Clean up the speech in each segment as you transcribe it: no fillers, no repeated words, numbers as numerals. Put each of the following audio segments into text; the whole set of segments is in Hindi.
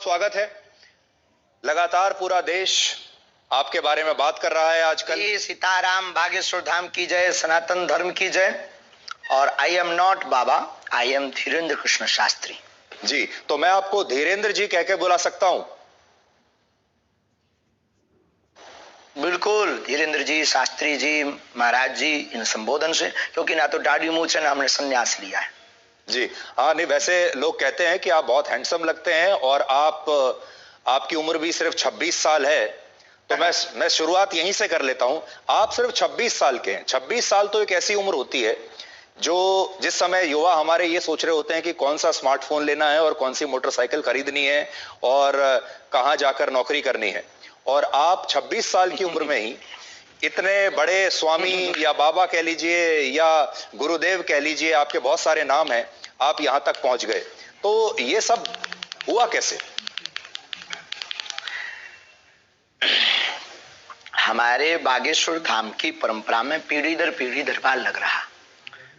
स्वागत है। लगातार पूरा देश आपके बारे में बात कर रहा है आजकल। सीताराम, बागेश्वर धाम की जय, सनातन धर्म की जय। और I am not baba, I am Dhirendra Krishna Shastri ji. तो मैं आपको धीरेन्द्र जी कह के बुला सकता हूं? बिल्कुल, धीरेन्द्र जी, शास्त्री जी, महाराज जी, इन संबोधन से, क्योंकि ना तो दाढ़ी मूछ है ना हमने संन्यास लिया है। जी हाँ, नहीं वैसे लोग कहते हैं कि आप बहुत हैंडसम लगते हैं और आपकी उम्र भी सिर्फ 26 साल है। तो मैं शुरुआत यहीं से कर लेता हूं। आप सिर्फ 26 साल के हैं। 26 साल तो एक ऐसी उम्र होती है जो जिस समय युवा हमारे ये सोच रहे होते हैं कि कौन सा स्मार्टफोन लेना है और कौन सी मोटरसाइकिल खरीदनी है और कहां जाकर नौकरी करनी है। और आप 26 साल की उम्र में ही इतने बड़े स्वामी या बाबा कह लीजिए या गुरुदेव कह लीजिए, आपके बहुत सारे नाम हैं, आप यहां तक पहुंच गए। तो ये सब हुआ कैसे? हमारे बागेश्वर धाम की परंपरा में पीढ़ी दर पीढ़ी दरबार लग रहा।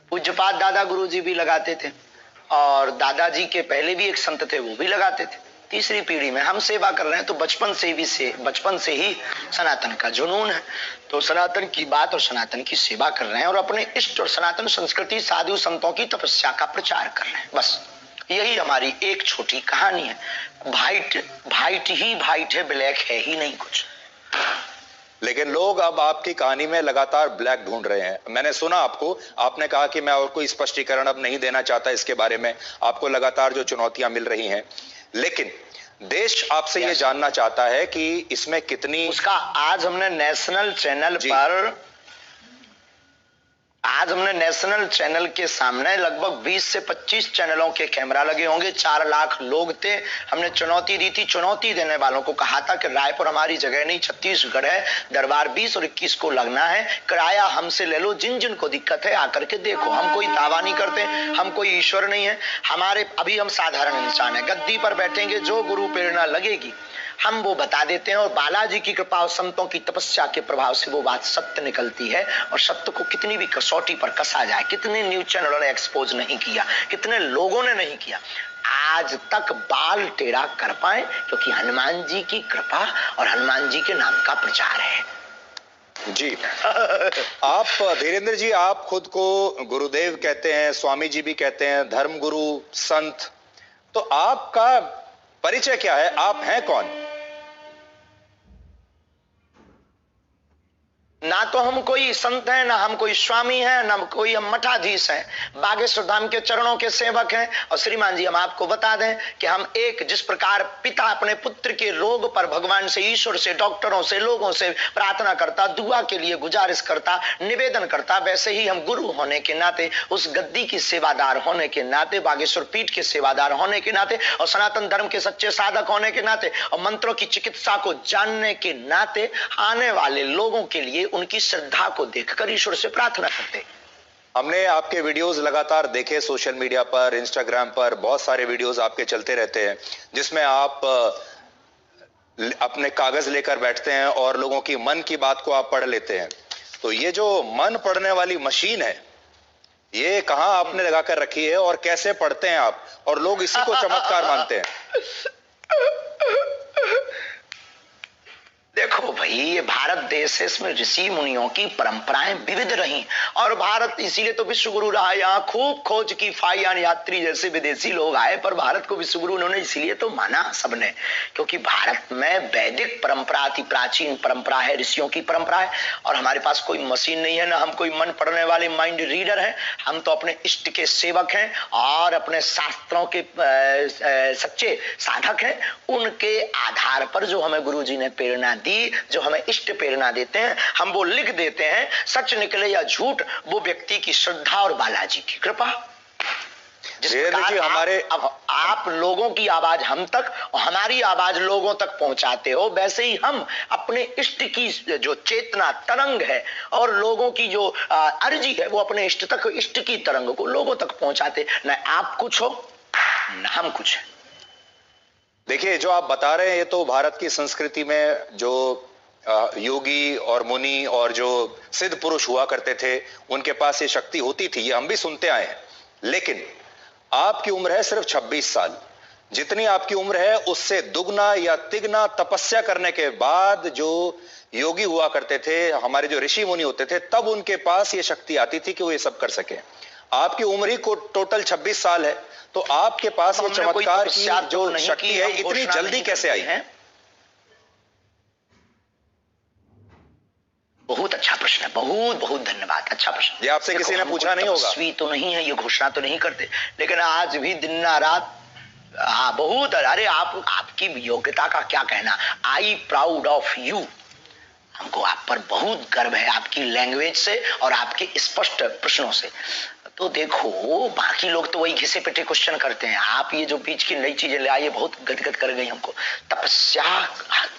पूज्यपाद दादा गुरु जी भी लगाते थे और दादाजी के पहले भी एक संत थे, वो भी लगाते थे। तीसरी पीढ़ी में हम सेवा कर रहे हैं, तो बचपन से ही सनातन का जुनून है। तो सनातन की बात और सनातन की सेवा कर रहे हैं और अपने इष्ट और सनातन संस्कृति, साधु संतों की तपस्या का प्रचार कर रहे हैं। बस यही हमारी एक छोटी कहानी है। वाइट ही वाइट है, ब्लैक है ही नहीं कुछ। लेकिन लोग अब आपकी कहानी में लगातार ब्लैक ढूंढ रहे हैं। मैंने सुना आपने कहा कि मैं और कोई स्पष्टीकरण अब नहीं देना चाहता इसके बारे में। आपको लगातार जो चुनौतियां मिल रही हैं, लेकिन देश आपसे ये जानना चाहता है कि इसमें कितनी उसका आज हमने नेशनल चैनल के सामने लगभग 20 से 25 चैनलों के कैमरा लगे होंगे। 4 लाख लोग थे। हमने चुनौती दी थी, चुनौती देने वालों को कहा था कि रायपुर हमारी जगह नहीं, छत्तीसगढ़ है, दरबार 20 और 21 को लगना है, किराया हमसे ले लो, जिन जिन को दिक्कत है आकर के देखो। हम कोई दावा नहीं करते, हम कोई ईश्वर नहीं है। अभी हम साधारण इंसान है। गद्दी पर बैठेंगे, जो गुरु प्रेरणा लगेगी हम वो बता देते हैं और बालाजी की कृपा और संतों की तपस्या के प्रभाव से वो बात सत्य निकलती है। और सत्य को कितनी भी कसौटी पर कसा जाए, कितने न्यूज चैनलों ने एक्सपोज नहीं किया, कितने लोगों ने नहीं किया, आज तक बाल टेढ़ा कर पाए, क्योंकि हनुमान जी की कृपा और हनुमान जी के नाम का प्रचार है। जी आप धीरेन्द्र जी, आप खुद को गुरुदेव कहते हैं, स्वामी जी भी कहते हैं, धर्म गुरु, संत। तो आपका परिचय क्या है? आप हैं कौन? ना तो हम कोई संत हैं, ना हम कोई स्वामी हैं, ना कोई हम मठाधीश हैं। बागेश्वर धाम के चरणों के सेवक हैं। और श्रीमान जी, हम आपको बता दें कि हम जिस प्रकार पिता अपने पुत्र के रोग पर भगवान से, ईश्वर से, डॉक्टरों से, लोगों से प्रार्थना करता, दुआ के लिए गुजारिश करता, निवेदन करता, वैसे ही हम गुरु होने के नाते, उस गद्दी की सेवादार होने के नाते, बागेश्वर पीठ के सेवादार होने के नाते और सनातन धर्म के सच्चे साधक होने के नाते और मंत्रों की चिकित्सा को जानने के नाते आने वाले लोगों के लिए उनकी श्रद्धा को देखकर ईश्वर से प्रार्थना करते। हमने आपके वीडियोस लगातार देखे, सोशल मीडिया पर, इंस्टाग्राम पर बहुत सारे वीडियोस आपके चलते रहते हैं, जिसमें आप अपने कागज लेकर बैठते हैं और लोगों की मन की बात को आप पढ़ लेते हैं। तो ये जो मन पढ़ने वाली मशीन है, ये कहां आपने लगा कर रखी है और कैसे पढ़ते हैं आप? और लोग इसी को चमत्कार मानते हैं। देखो भाई, ये भारत देश है, इसमें ऋषि मुनियों की परंपराएं विविध रही और भारत इसीलिए तो विश्व गुरु रहा। यहाँ खूब खोज की फाइयान यात्री जैसे विदेशी लोग आए, पर भारत को विश्व गुरु उन्होंने इसीलिए तो माना सबने, क्योंकि भारत में वैदिक परंपरा अति प्राचीन परंपरा है, ऋषियों की परंपरा है। और हमारे पास कोई मशीन नहीं है, ना हम कोई मन पढ़ने वाले माइंड रीडर हैं। हम तो अपने इष्ट के सेवक हैं और अपने शास्त्रों के सच्चे साधक हैं। उनके आधार पर जो हमें गुरु जी ने प्रेरणा दी, जो हमें इष्ट प्रेरणा देते हैं, हम वो लिख देते हैं। सच निकले या झूठ, वो व्यक्ति की श्रद्धा और बालाजी की कृपा। आप लोगों की आवाज हम तक और हमारी आवाज लोगों तक पहुंचाते हो, वैसे ही हम अपने इष्ट की जो चेतना तरंग है और लोगों की जो अर्जी है, वो अपने इष्ट तक, इष्ट की तरंग को लोगों तक पहुंचाते। न आप कुछ हो न हम कुछ है। देखिए, जो आप बता रहे हैं, ये तो भारत की संस्कृति में जो योगी और मुनि और जो सिद्ध पुरुष हुआ करते थे, उनके पास ये शक्ति होती थी, ये हम भी सुनते आए हैं। लेकिन आपकी उम्र है सिर्फ 26 साल। जितनी आपकी उम्र है उससे दुगना या तिगना तपस्या करने के बाद जो योगी हुआ करते थे, हमारे जो ऋषि मुनि होते थे, तब उनके पास ये शक्ति आती थी कि वो ये सब कर सके। आपकी उम्र ही को टोटल 26 साल है, तो आपके पास ये चमत्कार की जो शक्ति है इतनी जल्दी कैसे आई है? बहुत अच्छा प्रश्न है, बहुत बहुत धन्यवाद, अच्छा प्रश्न। ये आपसे किसी ने पूछा नहीं होगा। तपस्वी तो नहीं है, ये घोषणा तो नहीं करते, लेकिन आज भी दिन रात हाँ बहुत, अरे आपकी योग्यता का क्या कहना, आई प्राउड ऑफ यू, हमको आप पर बहुत गर्व है, आपकी लैंग्वेज से और आपके स्पष्ट प्रश्नों से। तो देखो बाकी लोग तो वही घिसे पिटे क्वेश्चन करते हैं, आप ये जो बीच की नई चीजें ले आए बहुत गदगद कर गई हमको।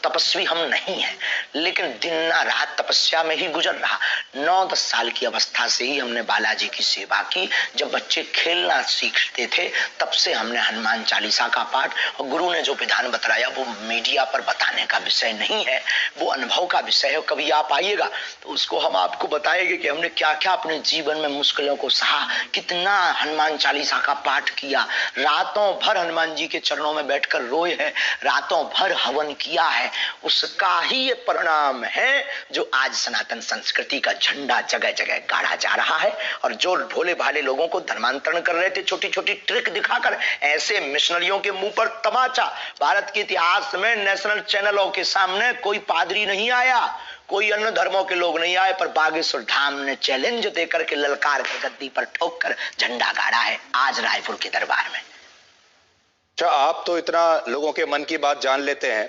तपस्वी हम नहीं है, लेकिन दिन रात तपस्या में ही गुजर रहा। 9-10 साल की अवस्था से ही हमने बालाजी की सेवा की। जब बच्चे खेलना सीखते थे तब से हमने हनुमान चालीसा का पाठ, और गुरु ने जो विधान बताया वो मीडिया पर बताने का विषय नहीं है, वो अनुभव का विषय है। कभी आप आइएगा तो उसको हम आपको बताएंगे कि हमने क्या क्या अपने जीवन में मुश्किलों को सहा, कितना हनुमान चालीसा का पाठ किया, रातों भर हनुमान जी के चरणों में बैठकर रोए हैं, रातों भर हवन किया है। उसका ही ये परिणाम है जो आज सनातन संस्कृति का झंडा जगह जगह गाड़ा जा रहा है। और जो भोले भाले लोगों को धर्मांतरण कर रहे थे छोटी छोटी ट्रिक दिखाकर, ऐसे मिशनरियों के मुंह पर तमाचा। भारत के इतिहास में नेशनल चैनलों के सामने कोई पादरी नहीं आया, कोई अन्य धर्मों के लोग नहीं आए, पर बागेश्वर धाम ने चैलेंज देकर के ललकार के गद्दी पर ठोक कर झंडा गाड़ा है आज रायपुर के दरबार में। अच्छा, आप तो इतना लोगों के मन की बात जान लेते हैं,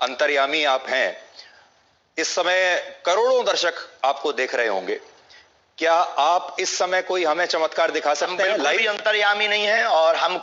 अंतर्यामी आप हैं। इस समय करोड़ों दर्शक आपको देख रहे होंगे, क्या आप इस समय कोई हमें चमत्कार दिखा सकते हैं? कोई भी अंतर्यामी नहीं है, और हम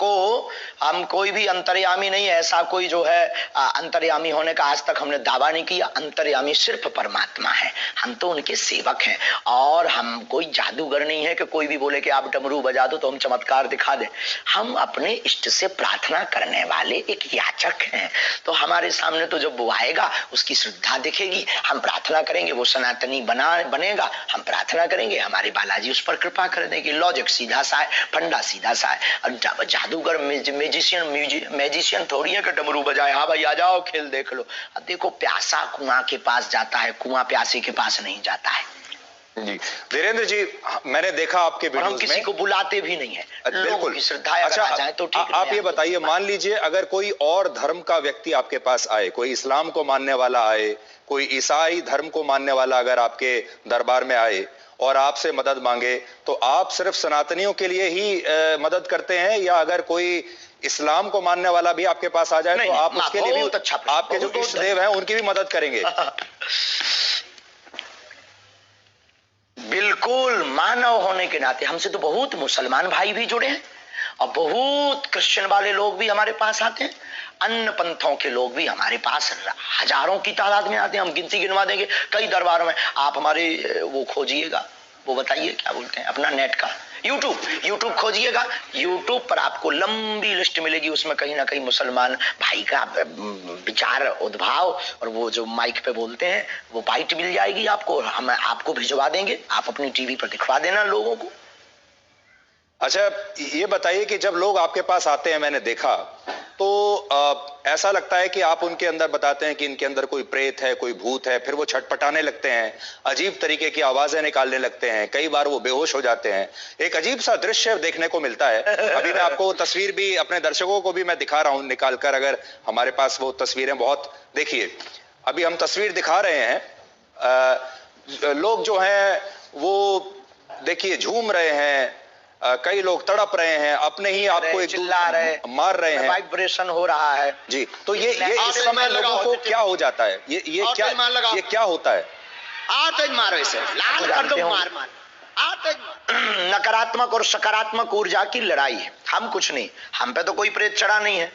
कोई भी अंतर्यामी नहीं है, ऐसा कोई जो है अंतर्यामी होने का आज तक हमने दावा नहीं किया। अंतर्यामी सिर्फ परमात्मा है, हम तो उनके सेवक हैं, और हम कोई जादूगर नहीं है कि कोई भी बोले कि आप डमरू बजा दो तो हम चमत्कार दिखा दें। हम अपने इष्ट से प्रार्थना करने वाले एक याचक हैं, तो हमारे सामने तो जब वो आएगा उसकी श्रद्धा दिखेगी, हम प्रार्थना करेंगे, वो सनातनी बनेगा, हम प्रार्थना करेंगे, हमारे बालाजी उस पर कृपा कर देंगे। लॉजिक सीधा सा है, फंडा सीधा सा है। और जादूगर मैजिशियन थोड़ी है कि डमरू बजाए, हाँ भाई आ जाओ खेल देख लो। अब देखो प्यासा कुआं के पास जाता है, कुआं प्यासे के पास नहीं जाता है। जी धीरेन्द्र जी, मैंने देखा आपके वीडियोस में, हम किसी को बुलाते भी नहीं है, बिल्कुल की श्रद्धा अगर आ जाए तो ठीक। आप ये बताइए, मान लीजिए अगर कोई और धर्म का व्यक्ति आपके पास आए, कोई इस्लाम को मानने वाला आए, कोई ईसाई धर्म को मानने वाला अगर आपके दरबार में आए और आपसे मदद मांगे, तो आप सिर्फ सनातनियों के लिए ही मदद करते हैं, या अगर कोई इस्लाम को मानने वाला भी आपके पास आ जाए तो आप उसके लिए भी आपके जो इष्ट देव हैं उनकी भी मदद करेंगे? बिल्कुल, मानव होने के नाते हमसे तो बहुत मुसलमान भाई भी जुड़े हैं, और बहुत क्रिश्चियन वाले लोग भी हमारे पास आते हैं, अन्य पंथों के लोग भी हमारे पास हजारों की तादाद में आते हैं, हम गिनती गिनवा देंगे कई दरबारों में। आप हमारे वो खोजिएगा, वो बताइए क्या बोलते हैं अपना नेट का, यूट्यूब खोजिएगा, यूट्यूब पर आपको लंबी लिस्ट मिलेगी, उसमें कहीं ना कहीं मुसलमान भाई का विचार उद्भाव और वो जो माइक पे बोलते हैं वो बाइट मिल जाएगी आपको, हम आपको भिजवा देंगे, आप अपनी टीवी पर दिखवा देना लोगों को। अच्छा, ये बताइए कि जब लोग आपके पास आते हैं, मैंने देखा तो ऐसा लगता है कि आप उनके अंदर बताते हैं कि इनके अंदर कोई प्रेत है, कोई भूत है, फिर वो छटपटाने लगते हैं, अजीब तरीके की आवाजें निकालने लगते हैं, कई बार वो बेहोश हो जाते हैं, एक अजीब सा दृश्य देखने को मिलता है। अभी मैं आपको तस्वीर भी अपने दर्शकों को भी मैं दिखा रहा हूं निकालकर, अगर हमारे पास वो तस्वीरें, बहुत देखिए अभी हम तस्वीर दिखा रहे हैं, लोग जो हैं वो देखिए झूम रहे हैं, कई लोग तड़प रहे हैं, अपने ही आपको एक चिल्ला रहे, मार रहे हैं, वाइब्रेशन हो रहा है जी। तो ये इस समय लोगों को क्या हो जाता है, ये क्या होता है? मारो इसे, लाल कर दो, मार नकारात्मक और सकारात्मक ऊर्जा की लड़ाई है, हम कुछ नहीं, हम पे तो कोई प्रेत चढ़ा नहीं है।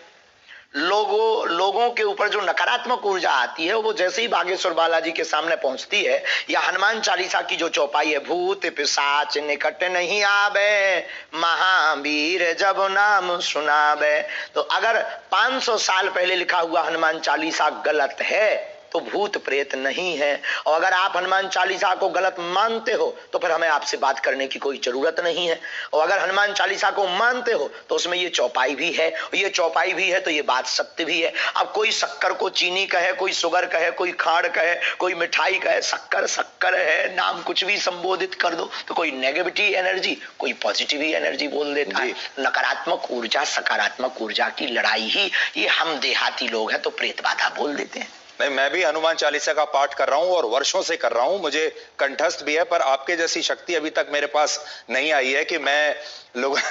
लोगों के ऊपर जो नकारात्मक ऊर्जा आती है वो जैसे ही बागेश्वर बालाजी के सामने पहुंचती है, या हनुमान चालीसा की जो चौपाई है, भूत पिशाच निकट नहीं आवे, महावीर जब नाम सुनावे, तो अगर 500 साल पहले लिखा हुआ हनुमान चालीसा गलत है तो भूत प्रेत नहीं है। और अगर आप हनुमान चालीसा को गलत मानते हो तो फिर हमें आपसे बात करने की कोई जरूरत नहीं है। और अगर हनुमान चालीसा को मानते हो तो उसमें ये चौपाई भी है, ये चौपाई भी है तो ये बात सत्य भी है। अब कोई शक्कर को चीनी कहे, कोई शुगर कहे, कोई खाड़ कहे, कोई मिठाई कहे, शक्कर शक्कर है, नाम कुछ भी संबोधित कर दो तो कोई नेगेटिव एनर्जी, कोई पॉजिटिव एनर्जी बोल देता है। नकारात्मक ऊर्जा सकारात्मक ऊर्जा की लड़ाई ही ये हम देहाती लोग हैं तो प्रेत बाधा बोल देते हैं। नहीं, मैं भी हनुमान चालीसा का पाठ कर रहा हूं और वर्षों से कर रहा हूं, मुझे कंठस्थ भी है, पर आपके जैसी शक्ति अभी तक मेरे पास नहीं आई है कि मैं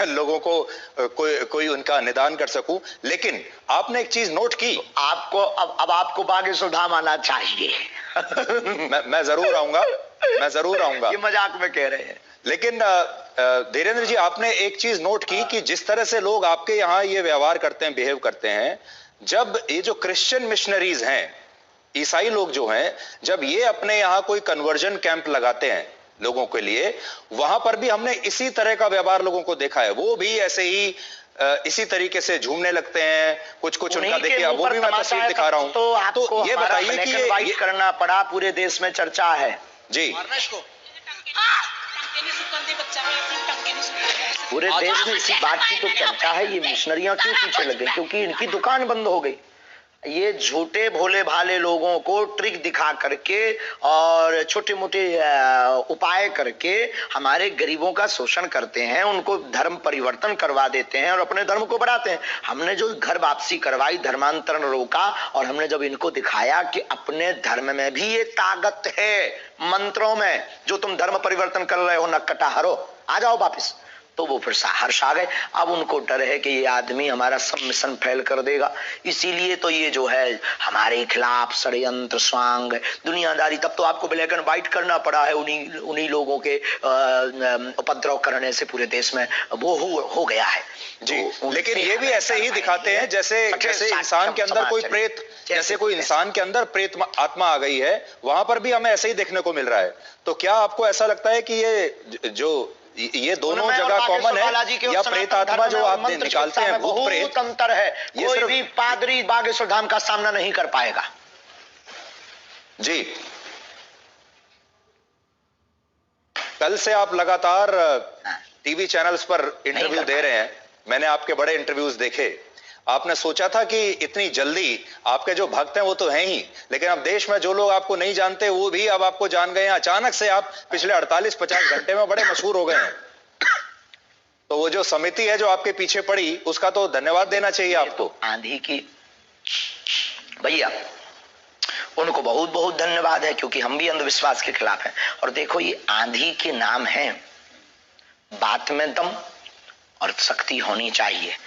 लोगों को कोई उनका निदान कर सकूं। लेकिन आपने एक चीज नोट की, तो आपको अब आपको बागेश्वर धाम आना चाहिए। मैं जरूर आऊंगा, मैं जरूर आऊंगा। ये मजाक में कह रहे हैं। लेकिन धीरेन्द्र जी, आपने एक चीज नोट की कि जिस तरह से लोग आपके यहाँ ये व्यवहार करते हैं, बिहेव करते हैं, जब ये जो क्रिश्चियन मिशनरीज हैं, ईसाई लोग जो हैं, जब ये अपने यहाँ कोई कन्वर्जन कैंप लगाते हैं लोगों के लिए, वहां पर भी हमने इसी तरह का व्यवहार लोगों को देखा है। वो भी ऐसे ही इसी तरीके से झूमने लगते हैं, कुछ उनका देखिए, वो भी मैं तस्वीर दिखा रहा हूं। तो ये बताइए कि ये करना पड़ा, पूरे देश में चर्चा है जी, पूरे देश में इसी बात की तो चर्चा है। ये मिशनरियां क्यों पीछे लग गई? क्योंकि इनकी दुकान बंद हो गई। ये झूठे भोले भाले लोगों को ट्रिक दिखा करके और छोटे मोटे उपाय करके हमारे गरीबों का शोषण करते हैं, उनको धर्म परिवर्तन करवा देते हैं और अपने धर्म को बढ़ाते हैं। हमने जो घर वापसी करवाई, धर्मांतरण रोका, और हमने जब इनको दिखाया कि अपने धर्म में भी ये ताकत है, मंत्रों में, जो तुम धर्म परिवर्तन कर रहे हो नक्कटा हरो, आ जाओ वापिस, तो वो फिर हर्ष आ गए। अब उनको डर है कि ये आदमी हमारा सब मिशन फेल कर देगा, इसीलिए तो ये जो है हमारे खिलाफ षड्यंत्र स्वांग दुनियादारी। तब तो आपको ब्लैक एंड व्हाइट करना पड़ा है, उन्हीं लोगों के उपद्रव करने से पूरे देश में वो हो गया है जी। तो लेकिन ये भी ऐसे ही दिखाते हैं जैसे इंसान के अंदर कोई प्रेत, जैसे कोई इंसान के अंदर प्रेत आत्मा आ गई है, वहां पर भी हमें ऐसे ही देखने को मिल रहा है। तो क्या आपको ऐसा लगता है कि ये दोनों जगह कॉमन है, या प्रेत आत्मा जो आप निकालते हैं, भूत प्रेत, बहुत अंतर है। कोई भी पादरी बागेश्वर धाम का सामना नहीं कर पाएगा जी। कल से आप लगातार टीवी चैनल्स पर इंटरव्यू दे रहे हैं, मैंने आपके बड़े इंटरव्यूज देखे। आपने सोचा था कि इतनी जल्दी आपके जो भक्त हैं वो तो हैं ही, लेकिन अब देश में जो लोग आपको नहीं जानते वो भी अब आपको जान गए हैं। अचानक से आप पिछले 48-50 घंटे में बड़े मशहूर हो गए हैं। तो वो जो समिति है जो आपके पीछे पड़ी, उसका तो धन्यवाद देना चाहिए आपको। आंधी की भैया, उनको बहुत बहुत धन्यवाद है, क्योंकि हम भी अंधविश्वास के खिलाफ हैं। और देखो, ये आंधी के नाम है, बात में दम और शक्ति होनी चाहिए।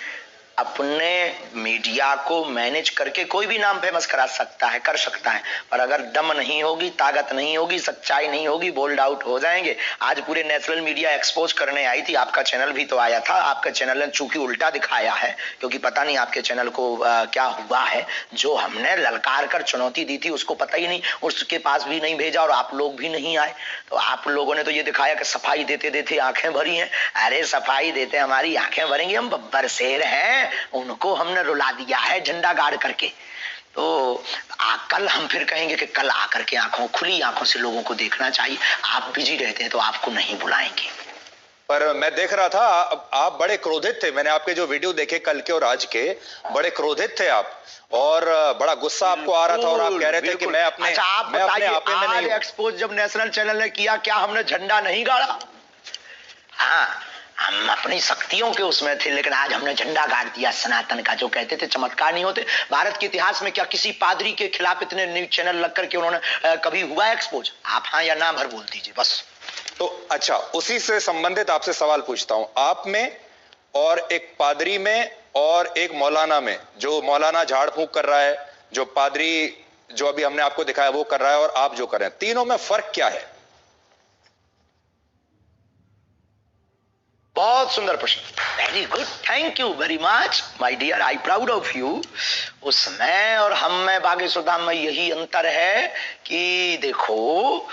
अपने मीडिया को मैनेज करके कोई भी नाम फेमस करा सकता है, कर सकता है, पर अगर दम नहीं होगी, ताकत नहीं होगी, सच्चाई नहीं होगी, बोल्ड आउट हो जाएंगे। आज पूरे नेशनल मीडिया एक्सपोज करने आई थी, आपका चैनल भी तो आया था। आपका चैनल ने चूंकि उल्टा दिखाया है, क्योंकि पता नहीं आपके चैनल को क्या हुआ है। जो हमने ललकार कर चुनौती दी थी उसको पता ही नहीं, उसके पास भी नहीं भेजा और आप लोग भी नहीं आए। तो आप लोगों ने तो ये दिखाया कि सफाई देते देते आंखें भरी हैं। अरे सफाई देते हमारी आंखें भरेंगी, हम बब्बर शेर हैं, उनको हमने रुला दिया है झंडा गाड़ करके। तो कल हम फिर कहेंगे कि कल आकर के खुली आंखों से लोगों को देखना चाहिए। आप बिजी रहते हैं तो आपको नहीं बुलाएंगे। पर मैं देख रहा था आप बड़े क्रोधित थे। मैंने आपके जो वीडियो देखे कल के और आज के, बड़े क्रोधित थे आप, और बड़ा गुस्सा आपको आ रहा था, और आप कह रहे थे कि मैं अपने आपे में नहीं। एक्सपोज जब नेशनल चैनल ने किया, क्या हमने झंडा नहीं गाड़ा? हाँ, हम अपनी शक्तियों के उसमें थे, लेकिन आज हमने झंडा गाड़ दिया सनातन का। जो कहते थे चमत्कार नहीं होते, भारत के इतिहास में क्या किसी पादरी के खिलाफ इतने न्यूज चैनल लग करके उन्होंने कभी हुआ एक्सपोज? आप हाँ या ना भर बोल दीजिए बस। तो अच्छा, उसी से संबंधित आपसे सवाल पूछता हूं। आप में और एक पादरी में और एक मौलाना में, जो मौलाना झाड़ फूंक कर रहा है, जो पादरी जो अभी हमने आपको दिखाया वो कर रहा है, और आप जो कर रहे हैं, तीनों में फर्क क्या है? बहुत सुंदर प्रश्न, very good, thank you very much my dear, I proud of you. उसमें और हम में बागेश्वर धाम में यही अंतर है कि देखो,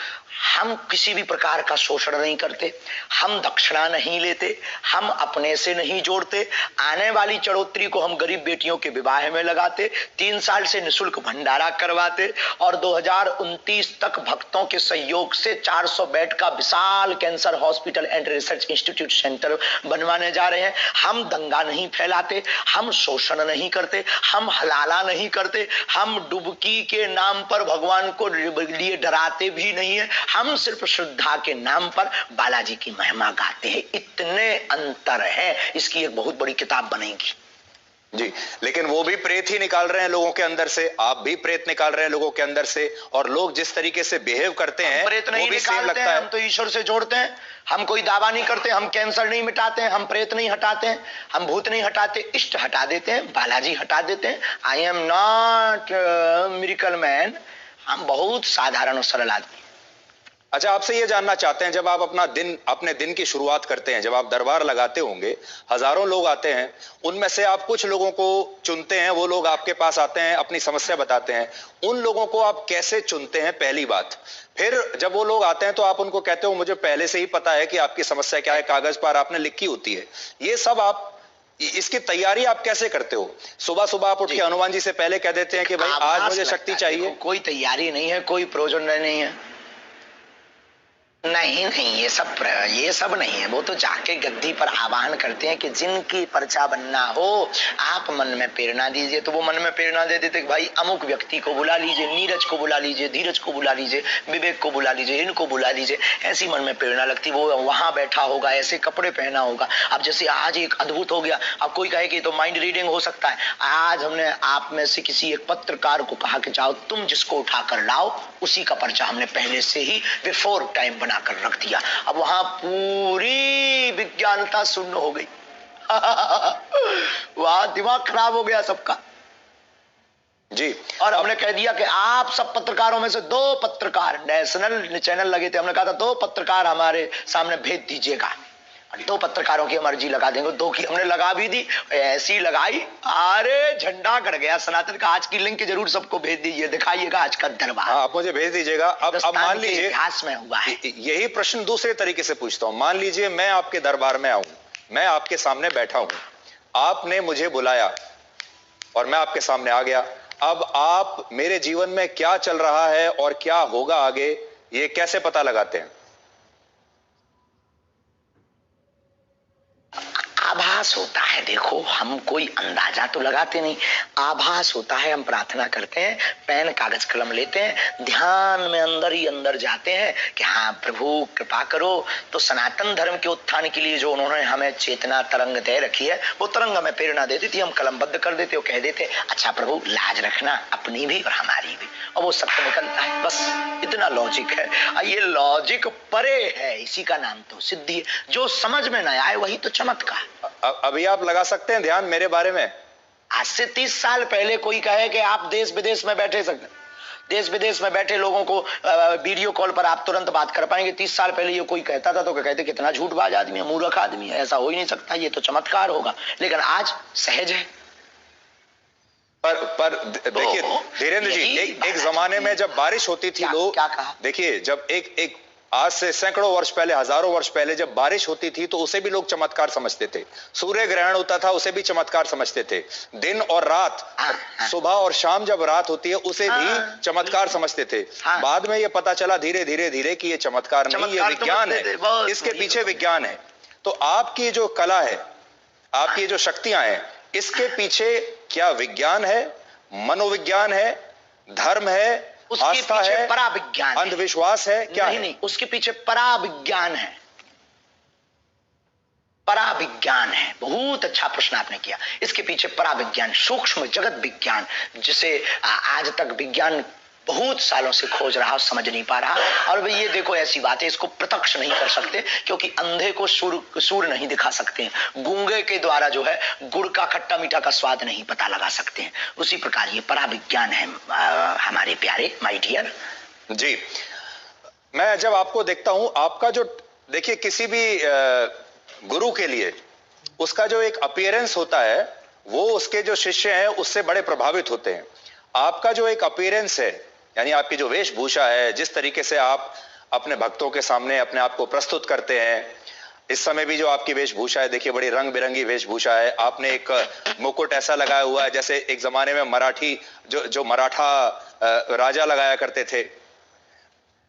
हम किसी भी प्रकार का शोषण नहीं करते, हम दक्षिणा नहीं लेते, हम अपने से नहीं जोड़ते, आने वाली चढ़ोतरी को हम गरीब बेटियों के विवाह में लगाते, 3 साल से निःशुल्क भंडारा करवाते और 2029 तक भक्तों के सहयोग से 400 बेड का विशाल cancer hospital and research institute centre बनवाने जा रहे हैं। हम दंगा नहीं फैलाते, हम शोषण नहीं करते, हम हलाला नहीं करते, हम डुबकी के नाम पर भगवान को लिए डराते भी नहीं है, हम सिर्फ श्रद्धा के नाम पर बालाजी की महिमा गाते हैं। इतने अंतर है, इसकी एक बहुत बड़ी किताब बनेगी जी। लेकिन वो भी प्रेत ही निकाल रहे हैं लोगों के अंदर से, आप भी प्रेत निकाल रहे हैं लोगों के अंदर से, और लोग जिस तरीके से बिहेव करते हैं प्रेत नहीं निकालते हैं, हम तो ईश्वर से जोड़ते हैं। हम कोई दावा नहीं करते, हम कैंसर नहीं मिटाते हैं, हम प्रेत नहीं हटाते हैं, हम भूत नहीं हटाते, इष्ट हटा देते हैं, बालाजी हटा देते हैं। आई एम नॉट मिरेकल मैन, हम बहुत साधारण और सरल आदमी। अच्छा, आपसे ये जानना चाहते हैं, जब आप अपने दिन की शुरुआत करते हैं, जब आप दरबार लगाते होंगे, हजारों लोग आते हैं, उनमें से आप कुछ लोगों को चुनते हैं, वो लोग आपके पास आते हैं, अपनी समस्या बताते हैं, उन लोगों को आप कैसे चुनते हैं? पहली बात। फिर जब वो लोग आते हैं तो आप उनको कहते हो मुझे पहले से ही पता है कि आपकी समस्या क्या है, कागज पर आपने लिखी होती है। ये सब आप, इसकी तैयारी आप कैसे करते हो? सुबह सुबह आप उठ के हनुमान जी से पहले कह देते हैं कि भाई आज मुझे शक्ति चाहिए? कोई तैयारी नहीं है, कोई प्रयोजन नहीं है, नहीं ये सब नहीं है। वो तो जाके गद्दी पर आवाहन करते हैं कि जिनकी पर्चा बनना हो आप मन में प्रेरणा दीजिए। तो वो मन में प्रेरणा दे देते कि भाई अमुक व्यक्ति को बुला लीजिए, नीरज को बुला लीजिए, धीरज को बुला लीजिए, विवेक को बुला लीजिए, इनको बुला लीजिए। ऐसी मन में प्रेरणा लगती, वो वहां बैठा होगा, ऐसे कपड़े पहना होगा। अब जैसे आज एक अद्भुत हो गया, अब कोई कहे कि तो माइंड रीडिंग हो सकता है। आज हमने आप में से किसी एक पत्रकार को कहा कि जाओ तुम जिसको उठाकर लाओ, उसी का पर्चा हमने पहले से ही बिफोर टाइम बना कर रख दिया। अब वहां पूरी विज्ञानता शून्य हो गई। वहां दिमाग खराब हो गया सबका जी। और हमने कह दिया कि आप सब पत्रकारों में से 2 पत्रकार, नेशनल चैनल लगे थे, हमने कहा था 2 पत्रकार हमारे सामने भेज दीजिएगा। 2 पत्रकारों की हम अर्जी लगा देंगे। 2 की हमने लगा भी दी, ऐसी लगाई, अरे झंडा गड़ गया सनातन का। आज की लिंक जरूर सबको भेज दीजिए, दिखाइएगा आज का दरबार। आप मुझे भेज दीजिएगा। अब मान लीजिए इतिहास में हुआ है। यही प्रश्न दूसरे तरीके से पूछता हूं। मान लीजिए मैं आपके दरबार में आऊं, मैं आपके सामने बैठा हूं, आपने मुझे बुलाया और मैं आपके सामने आ गया। अब आप मेरे जीवन में क्या चल रहा है और क्या होगा आगे, ये कैसे पता लगाते हैं? आभास होता है। देखो, हम कोई अंदाजा तो लगाते नहीं, आभास होता है। हम प्रार्थना करते हैं, पेन कागज कलम लेते हैं, ध्यान में अंदर ही अंदर जाते हैं कि हाँ प्रभु कृपा करो। तो सनातन धर्म के उत्थान के लिए जो उन्होंने हमें चेतना तरंग दे रखी है, वो तरंग हमें प्रेरणा देती थी। हम कलमबद्ध कर देते, वो कह देते अच्छा प्रभु लाज रखना अपनी भी और हमारी भी, और वो सत्य निकलता है। बस इतना लॉजिक है। ये लॉजिक परे है, इसी का नाम तो सिद्धि है। जो समझ में न आए वही तो चमत्कार। अभी आप लगा सकते हैं ध्यान मेरे बारे में? आज से 30 साल पहले कोई कहे कि आप देश विदेश में बैठे लोगों को वीडियो कॉल पर आप तुरंत बात कर पाएंगे। 30 साल पहले ये कोई कहता था तो कहते कितना झूठबाज आदमी है, मूर्ख आदमी है, ऐसा हो ही नहीं सकता, ये तो चमत्कार होगा। लेकिन आज सहज है। पर देखिए धीरेन्द्र जी, एक जमाने में जब बारिश होती थी, लोग क्या कहा? देखिए, जब एक आज से सैकड़ों वर्ष पहले, हजारों वर्ष पहले जब बारिश होती थी तो उसे भी लोग चमत्कार समझते थे। सूर्य ग्रहण होता था, उसे भी चमत्कार समझते थे। दिन और रात, सुबह और शाम जब रात होती है, उसे भी चमत्कार समझते थे। बाद में ये पता चला धीरे धीरे कि ये चमत्कार नहीं, ये विज्ञान है, इसके पीछे विज्ञान है। तो आपकी जो कला है, आपकी जो शक्तियां हैं, इसके पीछे क्या विज्ञान है, मनोविज्ञान है, धर्म है, उसके आस्था पीछे है, पराविज्ञान, अंधविश्वास है, क्या नहीं, उसके पीछे पराविज्ञान है। पराविज्ञान है। बहुत अच्छा प्रश्न आपने किया। इसके पीछे पराविज्ञान, सूक्ष्म जगत विज्ञान, जिसे आज तक विज्ञान बहुत सालों से खोज रहा, समझ नहीं पा रहा। और भाई ये देखो, ऐसी बात है, इसको प्रत्यक्ष नहीं कर सकते क्योंकि अंधे को सूर नहीं दिखा सकते, गूंगे के द्वारा जो है गुड़ का खट्टा मीठा का स्वाद नहीं पता लगा सकते हैं। उसी प्रकार ये पराविज्ञान है हमारे प्यारे माय डियर जी। मैं जब आपको देखता हूं, आपका जो, देखिए किसी भी गुरु के लिए उसका जो एक अपीयरेंस होता है, वो उसके जो शिष्य हैं उससे बड़े प्रभावित होते हैं। आपका जो एक अपीयरेंस है, यानी आपकी जो वेशभूषा है, जिस तरीके से आप अपने भक्तों के सामने अपने आप को प्रस्तुत करते हैं। इस समय भी जो आपकी वेशभूषा है, देखिए बड़ी रंग बिरंगी वेशभूषा है। आपने एक मुकुट ऐसा लगाया हुआ है जैसे एक जमाने में मराठी जो मराठा राजा लगाया करते थे।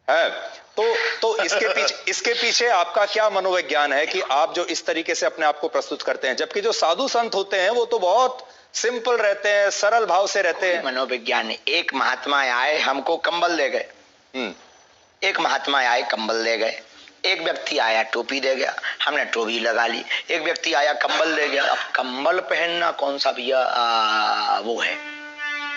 है तो इसके पीछे आपका क्या मनोविज्ञान है कि आप जो इस तरीके से अपने आप को प्रस्तुत करते हैं, जबकि जो साधु संत होते हैं वो तो बहुत सिंपल रहते हैं, सरल भाव से रहते हैं। मनोविज्ञान, एक महात्मा आए हमको कंबल दे गए, एक महात्मा आए कंबल दे गए, एक व्यक्ति आया टोपी दे गया, हमने टोपी लगा ली, एक व्यक्ति आया कंबल दे गया। अब कंबल पहनना कौन सा भैया वो है,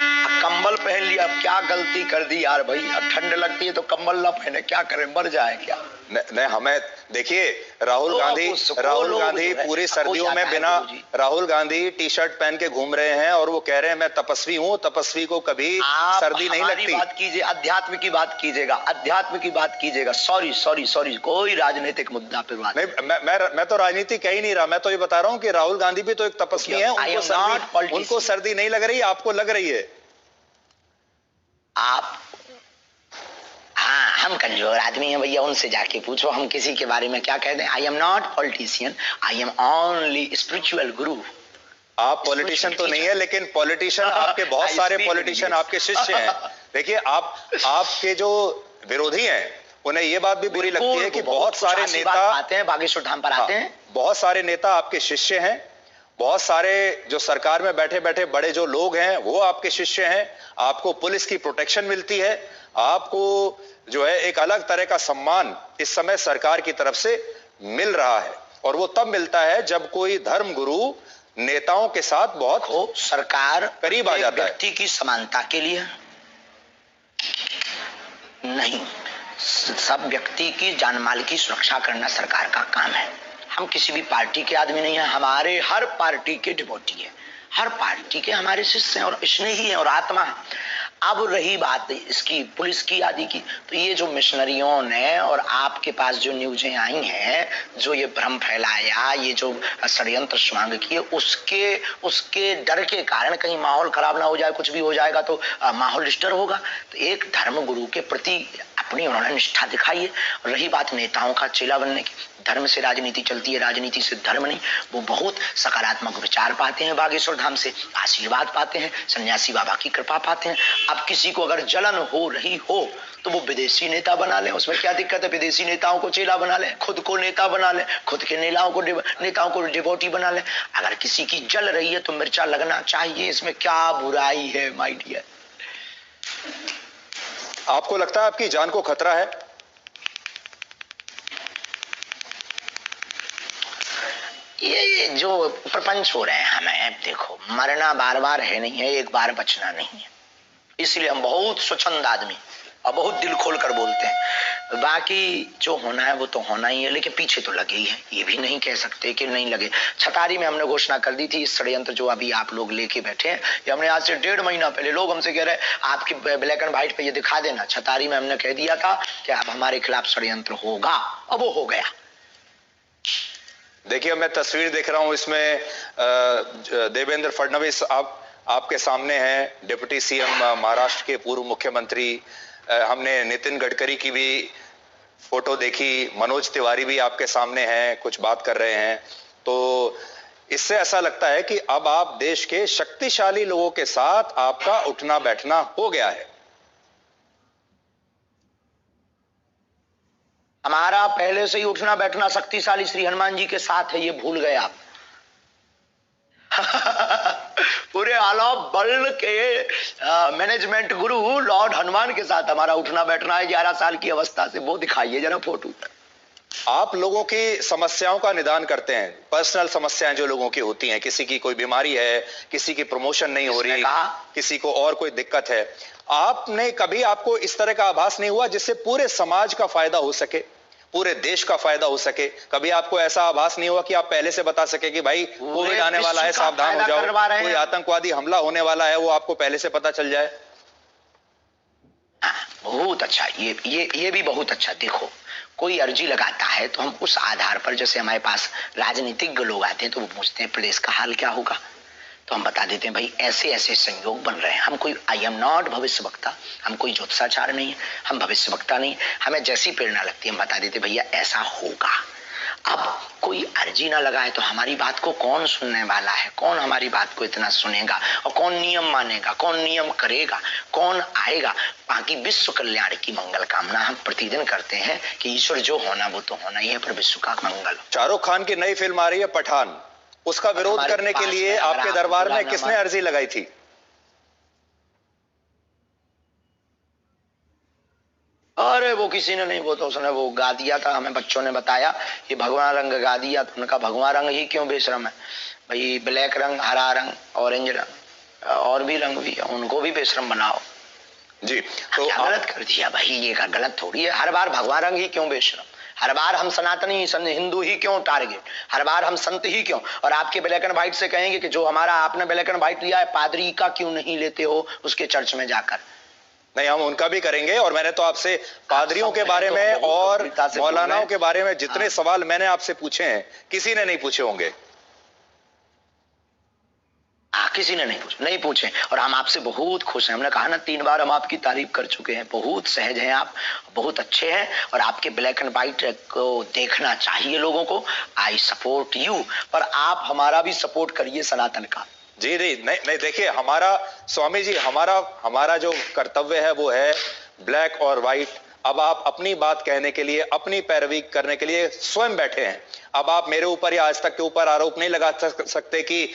अब कंबल पहन लिया, अब क्या गलती कर दी यार भाई, अब ठंड लगती है तो कंबल ना पहने, क्या करें, मर जाए क्या। नहीं हमें देखिए राहुल गांधी पूरी सर्दियों में बिना राहुल गांधी टी शर्ट पहन के घूम रहे हैं और वो कह रहे हैं मैं तपस्वी हूँ, तपस्वी को कभी सर्दी नहीं लगती। बात कीजिए, अध्यात्म की बात कीजिएगा, अध्यात्म की बात कीजिएगा। सॉरी सॉरी सॉरी, कोई राजनीतिक मुद्दा पे बात नहीं। मैं तो राजनीति कह ही नहीं रहा, मैं तो ये बता रहा हूँ कि राहुल गांधी भी तो एक तपस्वी है, उनको सर्दी नहीं लग रही, आपको लग रही है। आप हाँ, हम कमजोर आदमी हैं भैया, उनसे जाके पूछो, हम किसी के बारे में क्या कह दें। आई am not politician, I am only spiritual गुरु। आप पॉलिटिशियन तो नहीं है, लेकिन पॉलिटिशियन आपके बहुत सारे पॉलिटिशियन आपके शिष्य हैं। देखिए आपके जो विरोधी हैं उन्हें ये बात भी बुरी लगती है कि बहुत सारे नेता आते हैं बागेश्वर धाम पर आते हैं, बहुत सारे नेता आपके शिष्य हैं, बहुत सारे जो सरकार में बैठे बैठे बड़े जो लोग हैं वो आपके शिष्य हैं। आपको पुलिस की प्रोटेक्शन मिलती है, आपको जो है एक अलग तरह का सम्मान इस समय सरकार की तरफ से मिल रहा है, और वो तब मिलता है जब कोई धर्म गुरु नेताओं के साथ बहुत हो सरकार करीब आ जाता है। व्यक्ति की समानता के लिए नहीं, सब व्यक्ति की जानमाल की सुरक्षा करना सरकार का काम है। हम किसी भी पार्टी के आदमी नहीं है, हमारे हर पार्टी के डिवोटी है, हर पार्टी के हमारे शिष्य हैं और स्नेही हैं और आत्मा है। अब रही बात इसकी पुलिस की आदि की, तो ये जो मिशनरियों ने और आपके पास जो न्यूज़ें आई हैं, जो ये भ्रम फैलाया, ये जो षड्यंत्र स्वांग किए, उसके डर के कारण कहीं माहौल खराब ना हो जाए, कुछ भी हो जाएगा तो माहौल डिस्टर्ब होगा। तो एक धर्म गुरु के प्रति अपनी उन्होंने निष्ठा दिखाई है। रही बात नेताओं का चेला बनने की, धर्म से राजनीति चलती है, राजनीति से धर्म नहीं। वो बहुत सकारात्मक विचार पाते हैं, बागेश्वर धाम से आशीर्वाद पाते हैं, सन्यासी बाबा की कृपा पाते हैं। अब किसी को अगर जलन हो रही हो तो वो विदेशी नेता बना ले, उसमें क्या दिक्कत है, विदेशी नेताओं को चेला बना ले, खुद को नेता बना ले, खुद के नेताओं को डिवोटी बना ले। अगर किसी की जल रही है तो मिर्चा लगना चाहिए, इसमें क्या बुराई है माय डियर। आपको लगता है आपकी जान को खतरा है? ये जो प्रपंच हो रहे हैं, हमें देखो मरना बार बार है नहीं है, एक बार बचना नहीं है, इसलिए हम बहुत स्वच्छंद आदमी और बहुत दिल खोल कर बोलते हैं। बाकी जो होना है वो तो होना ही है, लेकिन पीछे तो लगे ही है, ये भी नहीं कह सकते कि नहीं लगे। छतारी में हमने घोषणा कर दी थी, इस षड्यंत्र जो अभी आप लोग लेके बैठे हैं, ये हमने आज से 1.5 महीना पहले, लोग हमसे कह रहे हैं आपकी ब्लैक एंड व्हाइट पे ये दिखा देना। छतारी में हमने कह दिया था कि अब हमारे खिलाफ षड्यंत्र होगा, अब वो हो गया। देखिए मैं तस्वीर देख रहा हूं, इसमें देवेंद्र फडणवीस आपके सामने हैं, डिप्टी सीएम महाराष्ट्र के पूर्व मुख्यमंत्री। हमने नितिन गडकरी की भी फोटो देखी, मनोज तिवारी भी आपके सामने हैं, कुछ बात कर रहे हैं। तो इससे ऐसा लगता है कि अब आप देश के शक्तिशाली लोगों के साथ आपका उठना बैठना हो गया है। हमारा पहले से ही उठना बैठना शक्तिशाली श्री हनुमान जी के साथ है, ये भूल गए आप। पूरे आला बल के मैनेजमेंट गुरु लॉर्ड हनुमान के साथ हमारा उठना बैठना है 11 साल की अवस्था से। वो दिखाइए जरा फोटो। आप लोगों की समस्याओं का निदान करते हैं, पर्सनल समस्याएं जो लोगों की होती हैं, किसी की कोई बीमारी है, किसी की प्रमोशन नहीं हो रही, किसी को और कोई दिक्कत है। आपने कभी आपको इस तरह का आभास नहीं हुआ जिससे पूरे समाज का फायदा हो सके, पूरे देश का फायदा हो सके? कभी आपको ऐसा आभास नहीं हुआ कि आप पहले से बता सके कि भाई कोविड आने वाला है, सावधान हो जाओ, कोई आतंकवादी हमला होने वाला है, वो आपको पहले से पता चल जाए? बहुत अच्छा, ये भी बहुत अच्छा। देखो कोई अर्जी लगाता है तो हम उस आधार पर, जैसे हमारे पास राजनीतिज्ञ लोग आते हैं तो वो पूछते हैं प्रदेश का हाल क्या होगा, तो हम बता देते हैं भाई ऐसे ऐसे संयोग बन रहे हैं। हम कोई, आई एम नॉट भविष्य वक्ता, हम कोई ज्योतिषाचार नहीं है, हम भविष्य वक्ता नहीं, हमें जैसी प्रेरणा लगती है हम बता देते भैया ऐसा होगा। अब कोई अर्जी ना लगाए तो हमारी बात को कौन सुनने वाला है, कौन हमारी बात को इतना सुनेगा और कौन नियम मानेगा, कौन नियम करेगा, कौन आएगा। बाकी विश्व कल्याण की मंगल कामना हम प्रतिदिन करते हैं कि ईश्वर जो होना वो तो होना ही है, पर विश्व का मंगल। शाहरुख खान की नई फिल्म आ रही है पठान, उसका विरोध करने के लिए आपके दरबार में किसने अर्जी लगाई थी? अरे वो किसी ने नहीं, वो तो उसने वो गा दिया था, हमें बच्चों ने बताया ये भगवा रंग गा दिया, तो उनका भगवा रंग ही क्यों बेशरम है भाई, ब्लैक रंग, हरा रंग, ऑरेंज रंग और भी रंग भी है, उनको भी बेशरम बनाओ जी। तो क्या गलत कर दिया भाई, ये का गलत थोड़ी है। हर बार भगवा रंग ही क्यों बेशरम, हर बार हम सनातनी हिंदू ही क्यों टारगेट, हर बार हम संत ही क्यों। और आपके ब्लैक एंड व्हाइट से कहेंगे कि जो हमारा आपने ब्लैक एंड व्हाइट लिया है पादरी का क्यों नहीं लेते हो उसके चर्च में जाकर। नहीं, हम उनका भी करेंगे। और मैंने तो आपसे पादरियों के बारे में और मौलानाओं के बारे में जितने सवाल मैंने आपसे पूछे हैं किसी ने नहीं पूछे होंगे। किसी ने नहीं पूछे और हम आपसे बहुत खुश हैं। हमने कहा ना 3 बार हम आपकी तारीफ कर चुके हैं, बहुत सहज हैं आप, बहुत अच्छे हैं और आपके ब्लैक एंड व्हाइट को देखना चाहिए लोगों को। आई सपोर्ट यू, पर आप हमारा भी सपोर्ट करिए सनातन का। जी नहीं देखिए, हमारा स्वामी जी, हमारा जो कर्तव्य है वो है ब्लैक और व्हाइट। अब आप अपनी बात कहने के लिए, अपनी पैरवी करने के लिए स्वयं बैठे हैं। अब आप मेरे ऊपर या आज तक के ऊपर आरोप नहीं लगा सकते कि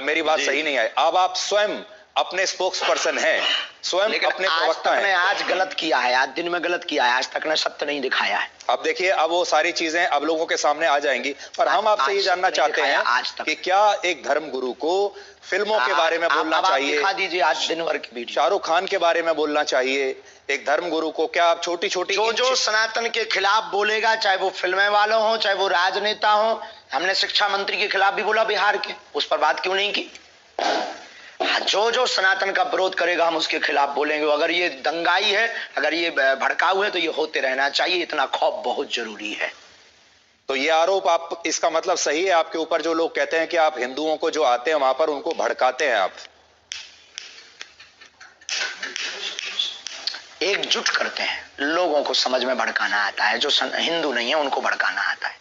मेरी बात सही नहीं है। अब आप स्वयं अपने स्पोक्स पर्सन हैं, स्वयं अपने प्रवक्ता हैं। आज गलत किया है, आज दिन में गलत किया है, आज तक ने सत्य नहीं दिखाया है। अब देखिए, अब वो सारी चीजें अब लोगों के सामने आ जाएंगी, पर हम आपसे ये जानना चाहते हैं कि क्या एक धर्म गुरु को फिल्मों के बारे में बोलना चाहिए? दिखा दीजिए आज दिन भर की वीडियो। शाहरुख खान के बारे में बोलना चाहिए एक धर्म गुरु को? क्या आप छोटी छोटी जो सनातन के खिलाफ बोलेगा, चाहे वो फिल्में वालों हो चाहे वो राजनेता हो, हमने शिक्षा मंत्री के खिलाफ भी बोला बिहार के, उस पर बात क्यों नहीं की? जो सनातन का विरोध करेगा हम उसके खिलाफ बोलेंगे। अगर ये दंगाई है, अगर ये भड़काऊ है तो ये होते रहना चाहिए, इतना खौफ बहुत जरूरी है। तो ये आरोप, आप इसका मतलब सही है आपके ऊपर जो लोग कहते हैं कि आप हिंदुओं को जो आते हैं वहां पर उनको भड़काते हैं? आप एकजुट करते हैं, लोगों को समझ में भड़काना आता है, जो हिंदू नहीं है उनको भड़काना आता है।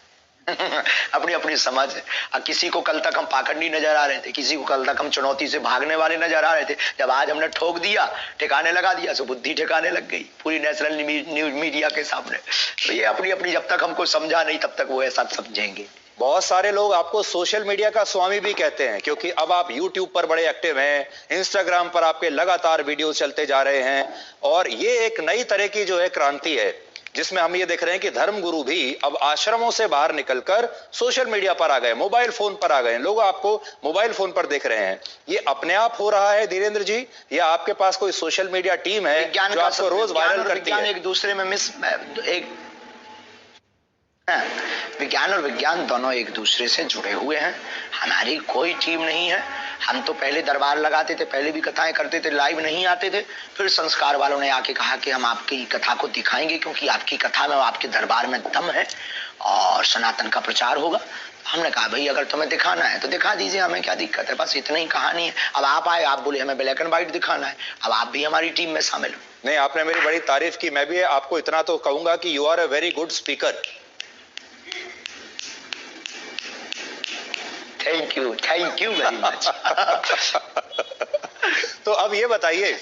अपनी अपनी समझ है। किसी को कल तक हम पाखंडी नजर आ रहे थे, किसी को कल तक हम चुनौती से भागने वाले नजर आ रहे थे, जब आज हमने ठोक दिया, ठिकाने लगा दिया, तो बुद्धि ठिकाने लग गई पूरी नेशनल न्यूज मीडिया के सामने। तो ये अपनी अपनी, जब तक हमको समझा नहीं तब तक वो ऐसा समझेंगे। बहुत सारे लोग आपको सोशल मीडिया का स्वामी भी कहते हैं, क्योंकि अब आप यूट्यूब पर बड़े एक्टिव हैं, इंस्टाग्राम पर आपके लगातार वीडियो चलते जा रहे हैं, और ये एक नई तरह की जो है क्रांति है जिसमें हम ये देख रहे हैं कि धर्मगुरु भी अब आश्रमों से बाहर निकलकर सोशल मीडिया पर आ गए, मोबाइल फोन पर आ गए। लोग आपको मोबाइल फोन पर देख रहे हैं। ये अपने आप हो रहा है धीरेन्द्र जी, या आपके पास कोई सोशल मीडिया टीम है जो आपको रोज वायरल करती है? एक दूसरे में विज्ञान और विज्ञान दोनों एक दूसरे से जुड़े हुए हैं। हमारी कोई टीम नहीं है। हम तो पहले दरबार लगाते थे, पहले भी कथाएं करते थे, लाइव नहीं आते थे। फिर संस्कार वालों ने आके कहा कि हम आपकी कथा को दिखाएंगे, क्योंकि आपकी कथा में, आपके दरबार में दम है और सनातन का प्रचार होगा। हमने कहा भाई अगर तुम्हें दिखाना है तो दिखा दीजिए, हमें क्या दिक्कत है, बस इतनी ही कहानी है। अब आप आए, आप बोले हमें ब्लैक एंड व्हाइट दिखाना है, अब आप भी हमारी टीम में शामिल हो। नहीं, आपने मेरी बड़ी तारीफ की। मैं भी आपको इतना तो कहूंगा कि you are a very good speaker. Thank you very much. तो अब ये बताइए,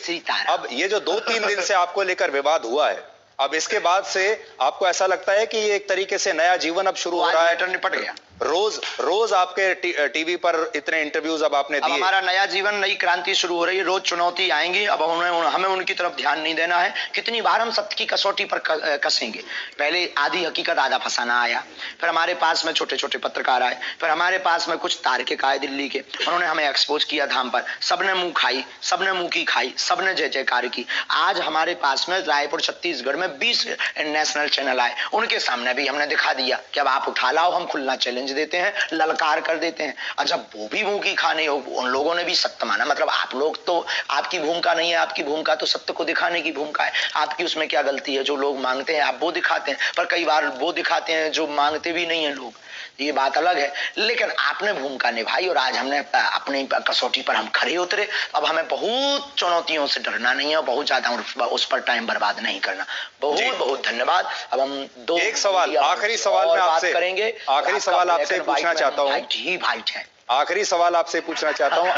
अब ये जो 2-3 दिन से आपको लेकर विवाद हुआ है, अब इसके बाद से आपको ऐसा लगता है कि ये एक तरीके से नया जीवन अब शुरू हो रहा है? निपट गया। रोज आपके टीवी पर इतने इंटरव्यूज अब आपने दिए। हमारा नया जीवन, नई क्रांति शुरू हो रही है। रोज चुनौती आएंगी, अब हमें उनकी तरफ ध्यान नहीं देना है। कितनी बार हम सत्य की कसौटी पर कसेंगे। पहले आधी हकीकत आधा फसाना आया, फिर हमारे पास में छोटे छोटे पत्रकार आए, फिर हमारे पास में कुछ तार्किक आए दिल्ली के, उन्होंने हमें एक्सपोज किया धाम पर। सबने मुंह खाई, सबने मुंह की खाई, सबने जय जयकार की। आज हमारे पास में रायपुर छत्तीसगढ़ में 20 नेशनल चैनल आए, उनके सामने भी हमने दिखा दिया कि अब आप उठा लाओ, हम खुलना चैलेंज देते हैं, ललकार कर देते हैं। और जब वो भी मुंह की खाने हो, उन लोगों ने भी सत्य माना। मतलब आप लोग तो, आपकी भूमिका नहीं है, आपकी भूमिका तो सत्य को दिखाने की भूमिका है। आपकी उसमें क्या गलती है? जो लोग मांगते हैं आप वो दिखाते हैं, पर कई बार वो दिखाते हैं जो मांगते भी नहीं है लोग। ये बात अलग है, लेकिन आपने भूमिका निभाई और आज हमने अपनी कसौटी पर हम खड़े उतरे। अब हमें बहुत चुनौतियों से डरना नहीं है, बहुत ज्यादा उस पर टाइम बर्बाद नहीं करना। बहुत बहुत धन्यवाद। अब हम एक सवाल, आखिरी सवाल मैं आपसे करेंगे। आखिरी सवाल आपसे पूछना चाहता हूँ। ही वाइट है। आखिरी सवाल आपसे पूछना चाहता हूँ,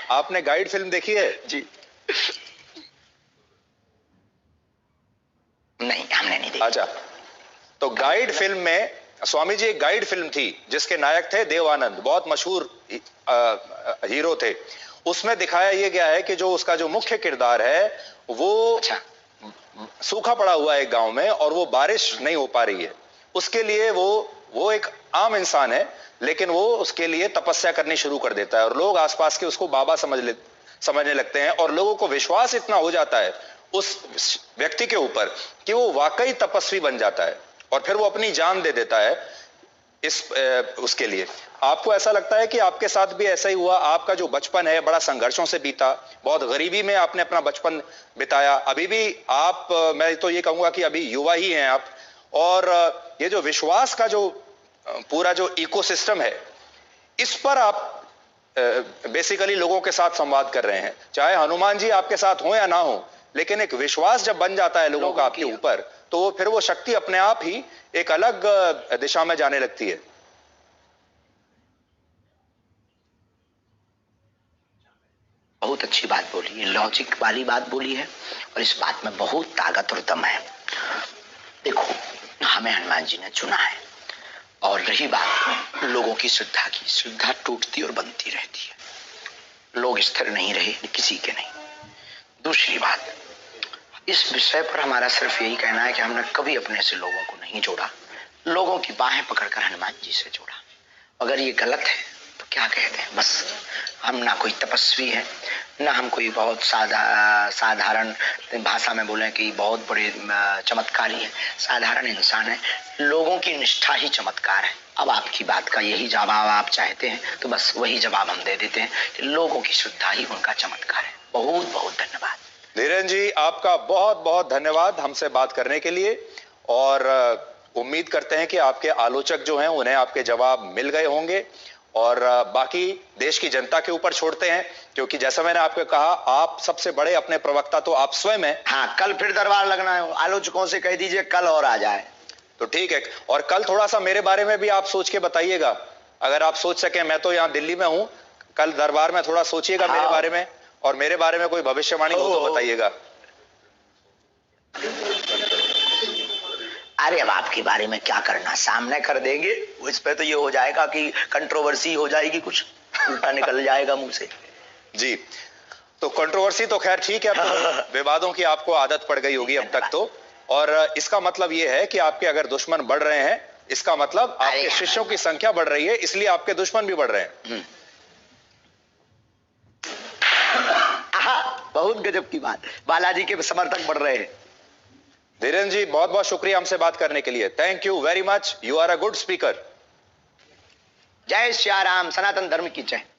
आपने गाइड फिल्म देखी है? जी नहीं, हमने नहीं देखी। अच्छा, तो गाइड फिल्म में स्वामी जी एक गाइड फिल्म थी जिसके नायक थे देव आनंद, बहुत मशहूर हीरो थे। उसमें दिखाया यह गया है कि जो उसका जो मुख्य किरदार है वो सूखा पड़ा हुआ है एक गांव में और वो बारिश नहीं हो पा रही है। उसके लिए वो एक आम इंसान है, लेकिन वो उसके लिए तपस्या करनी शुरू कर देता है और लोग आसपास के उसको बाबा समझने लगते हैं और लोगों को विश्वास इतना हो जाता है उस व्यक्ति के ऊपर कि वो वाकई तपस्वी बन जाता है और फिर वो अपनी जान दे देता है उसके लिए। आपको ऐसा लगता है कि आपके साथ भी ऐसा ही हुआ? आपका जो बचपन है बड़ा संघर्षों से बीता, बहुत गरीबी में आपने अपना बचपन बिताया, अभी भी आप, मैं तो ये कहूंगा कि अभी युवा ही हैं आप, और ये जो विश्वास का जो पूरा जो इकोसिस्टम है, इस पर आप बेसिकली लोगों के साथ संवाद कर रहे हैं। चाहे हनुमान जी आपके साथ हो या ना हो, लेकिन एक विश्वास जब बन जाता है लोगों का आपके ऊपर, तो फिर वो शक्ति अपने आप ही एक अलग दिशा में जाने लगती है। बहुत अच्छी बात बोली है, लॉजिक वाली बात बोली है और इस बात में बहुत ताकत और दम है। देखो, हमें हनुमान जी ने चुना है और रही बात लोगों की श्रद्धा की, श्रद्धा टूटती और बनती रहती है। लोग स्थिर नहीं रहे, किसी के नहीं। दूसरी बात, इस विषय पर हमारा सिर्फ यही कहना है कि हमने कभी अपने से लोगों को नहीं जोड़ा, लोगों की बाहें पकड़कर हनुमान जी से जोड़ा। अगर ये गलत है तो क्या कहते हैं, बस हम ना कोई तपस्वी है, ना हम कोई बहुत साधारण भाषा में बोले कि बहुत बड़े चमत्कारी है, साधारण इंसान है। लोगों की निष्ठा ही चमत्कार है। अब आपकी बात का यही जवाब आप चाहते हैं तो बस वही जवाब हम दे देते हैं कि लोगों की श्रद्धा ही उनका चमत्कार है। बहुत बहुत धन्यवाद धीरेन जी, आपका बहुत बहुत धन्यवाद हमसे बात करने के लिए, और उम्मीद करते हैं कि आपके आलोचक जो हैं उन्हें आपके जवाब मिल गए होंगे, और बाकी देश की जनता के ऊपर छोड़ते हैं, क्योंकि जैसा मैंने आपको कहा, आप सबसे बड़े अपने प्रवक्ता तो आप स्वयं हैं। हाँ, कल फिर दरबार लगना है, आलोचकों से कह दीजिए कल और आ जाए तो ठीक है। और कल थोड़ा सा मेरे बारे में भी आप सोच के बताइएगा, अगर आप सोच सकें। मैं तो यहाँ दिल्ली में हूँ, कल दरबार में थोड़ा सोचिएगा मेरे बारे में, और मेरे बारे में कोई भविष्यवाणी हो तो बताइएगा। अरे अब आपके बारे में क्या करना, सामने कर देंगे, इस पे तो ये हो जाएगा कि कंट्रोवर्सी हो जाएगी, कुछ उल्टा निकल जाएगा मुंह से। जी, तो कंट्रोवर्सी तो खैर ठीक है, विवादों की आपको आदत पड़ गई होगी अब तक तो, और इसका मतलब ये है कि आपके अगर दुश्मन बढ़ रहे हैं, इसका मतलब आपके शिष्यों की संख्या बढ़ रही है, इसलिए आपके दुश्मन भी बढ़ रहे हैं। बहुत गजब की बात, बालाजी के समर्थक बढ़ रहे हैं। धीरेन जी, बहुत बहुत शुक्रिया हमसे बात करने के लिए। Thank you very much, you are a good speaker. जय श्री राम, सनातन धर्म की जय।